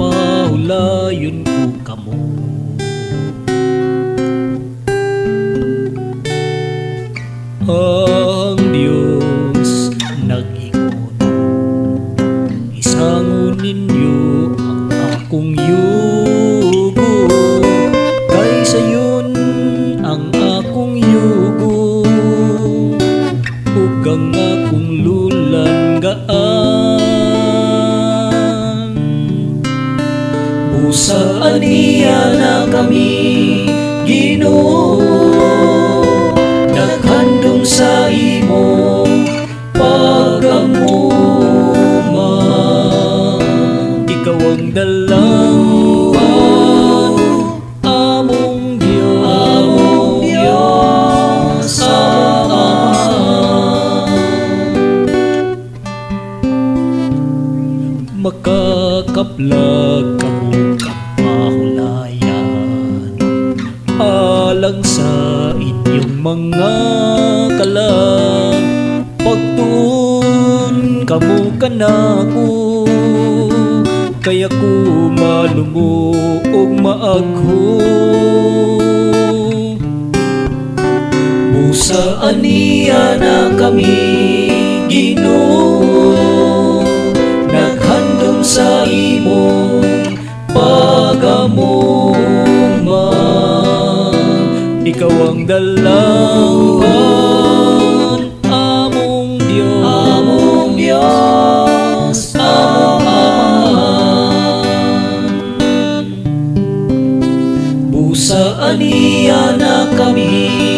pahulayon ko kamo. Ang Diyos nag-ingon, isangon ninyo ang akong yugo, kaysa yun ang akong yugo, ug ang akong lulan gaan. Busa niya na kami, Ginoo, naghandom sa imo pag-amuma. Ikaw ang dalawan, among Diyos, makakaplag kamo kapahulayan alang sa inyong mga kalag. Pagtuon kamo kanako, kaya ko malumo og maagho. Busa aniya na kami, Ginoo, naghandom sa imong pag-amuma. Ikaw ang dalawan, among Diyos, busa aniya na kami,